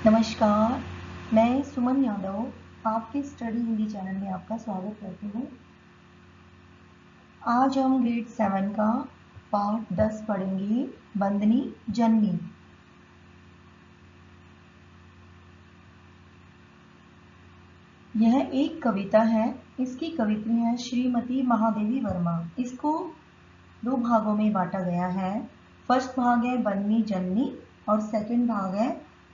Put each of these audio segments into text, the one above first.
नमस्कार, मैं सुमन यादव आपके स्टडी हिंदी चैनल में आपका स्वागत करती हूँ। आज हम ग्रेड 7 का पार्ट 10 पढ़ेंगे, बंदनी जननी। यह एक कविता है। इसकी कवित्री है श्रीमती महादेवी वर्मा। इसको दो भागों में बांटा गया है। फर्स्ट भाग है बंदनी जननी और सेकंड भाग है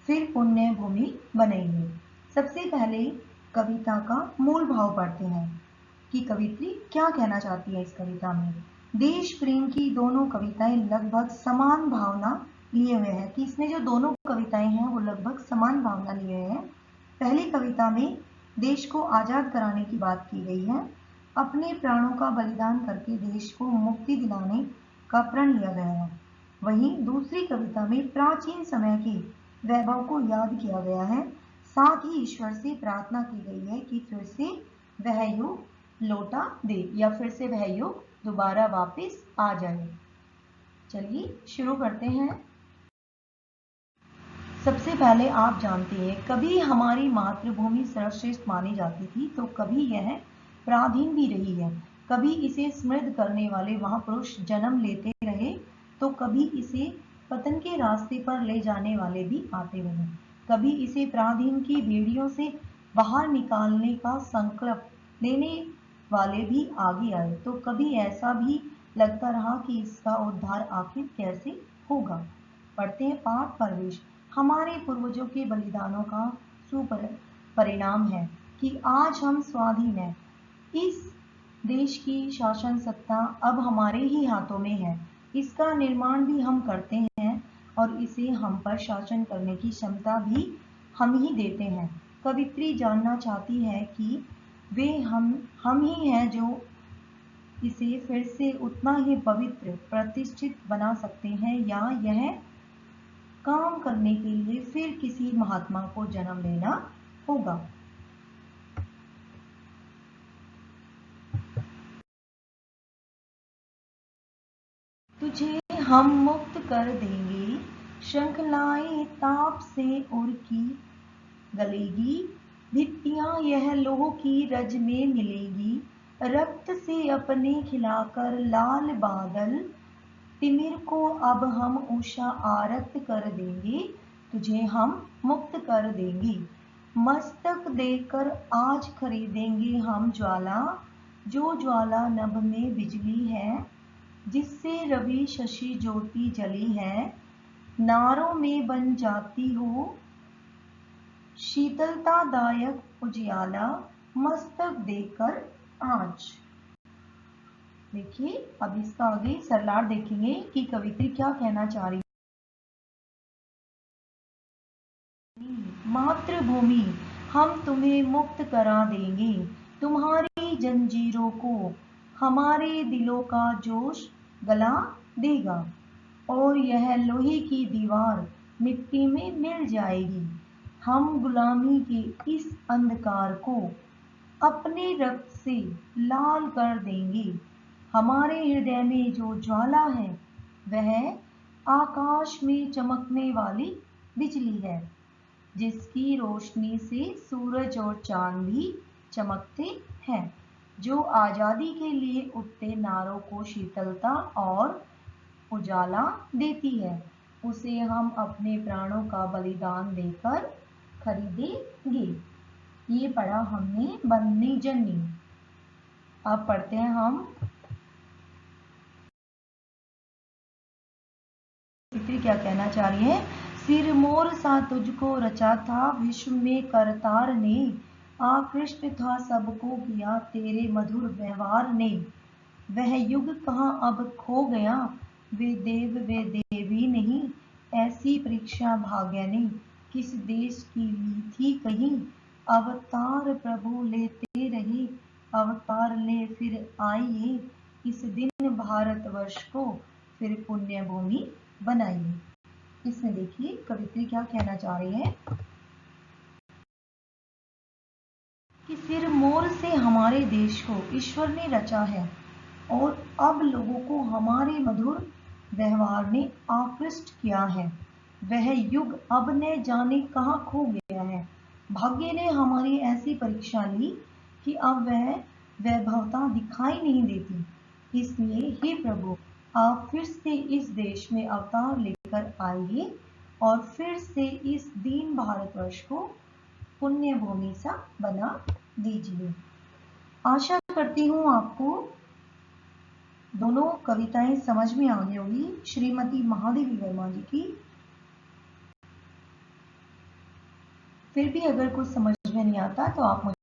फिर पुण्य भूमि बनेगी। सबसे पहले कविता का मूल भाव पढ़ते हैं कि कवित्री क्या कहना चाहती है इस कविता में। देश प्रेम की दोनों कविताएं लगभग समान भावना लिए हुए हैं कि इसमें जो दोनों कविताएं हैं वो लगभग समान भावना लिए हुए हैं। पहली कविता में देश को आजाद कराने की बात की गई है। अपने प्राणों का बलिदान करके देश को मुक्ति दिलाने का प्रण लिया गया है। वहीं दूसरी कविता में प्राचीन समय के वैभव को याद किया गया है। साथ ही ईश्वर से प्रार्थना की गई है कि फिर से वह युग लौटा दे या फिर से वह युग दोबारा वापस आ जाए। चलिए शुरू करते हैं। सबसे पहले आप जानते हैं कभी हमारी मातृभूमि सर्वश्रेष्ठ मानी जाती थी तो कभी यह पराधीन भी रही है। कभी इसे समृद्ध करने वाले महापुरुष जन्म लेते रहे तो कभी इसे पतन के रास्ते पर ले जाने वाले भी आते रहे। कभी इसे पराधीन की बेड़ियों से बाहर निकालने का संकल्प लेने वाले भी आगे आए तो कभी ऐसा भी लगता रहा कि इसका उद्धार आखिर कैसे होगा। पढ़ते हैं पाठ प्रवेश। हमारे पूर्वजों के बलिदानों का परिणाम है कि आज हम स्वाधीन हैं। इस देश की शासन सत्ता अब हमारे ही हाथों में है। इसका निर्माण भी हम करते हैं और इसे हम पर शासन करने की क्षमता भी हम ही देते हैं। कवित्री जानना चाहती है कि वे हम ही हैं जो इसे फिर से उतना ही पवित्र प्रतिष्ठित बना सकते हैं या यह काम करने के लिए फिर किसी महात्मा को जन्म लेना होगा। तुझे हम मुक्त कर देंगे, श्रृंखलाएं ताप से उड़ की गलेगी, भित्तियां यह लोह की रज में मिलेगी, रक्त से अपने खिलाकर लाल बादल, तिमिर को अब हम उषा आरक्त कर देंगे, तुझे हम मुक्त कर देंगे। मस्तक देकर आज खरीदेंगे हम ज्वाला, जो ज्वाला नभ में बिजली है, जिससे रवि शशि ज्योति जली है, नारों में बन जाती हो शीतलतादायक उजियाला, मस्तक देकर आज। देखिए अब इसका आगे सरलार देखेंगे कि कवित्री क्या कहना चाह रही है। मातृभूमि हम तुम्हें मुक्त करा देंगे, तुम्हारी जंजीरों को हमारे दिलों का जोश गला देगा और यह लोहे की दीवार मिट्टी में मिल जाएगी। हम गुलामी के इस अंधकार को अपने रक्त से लाल कर देंगे। हमारे हृदय में जो ज्वाला है वह आकाश में चमकने वाली बिजली है, जिसकी रोशनी से सूरज और चांद भी चमकते हैं, जो आजादी के लिए उठते नारों को शीतलता और उजाला देती है। उसे हम अपने प्राणों का बलिदान देकर खरीदेंगे। ये पढ़ा हमने बंदनी जननी। अब पढ़ते हैं हम कवित्री क्या कहना चाह रही है। सिरमौर सा तुझको रचा था विश्व में करतार ने, आकृष्ट था सबको किया तेरे मधुर व्यवहार ने। वह युग कहाँ अब खो गया, वे देव वे देवी नहीं, ऐसी परीक्षा भाग्य ने किस देश की ली थी कहीं। अवतार प्रभु लेते रहे, अवतार ले फिर आइए, इस दिन भारतवर्ष को फिर पुण्य भूमि बनाइए। इसमें देखिए कवित्री क्या कहना चाह रही है कि सिरमौर से हमारे देश को ईश्वर ने रचा है और अब लोगों को हमारे मधुर व्यवहार ने आकृष्ट किया है। वह युग अब न जाने कहाँ खो गया है। भाग्य ने हमारी ऐसी परीक्षा ली कि अब वह वैभवता दिखाई नहीं देती। इसलिए हे प्रभु, आप फिर से इस देश में अवतार लेकर आइए और फिर से इस दीन भारतवर्ष को पुण्य भूमि सा बना दीजिए। आशा करती हूँ आपको दोनों कविताएं समझ में आ गई होगी। श्रीमती महादेवी वर्मा जी की। फिर भी अगर कुछ समझ में नहीं आता तो आप मुझे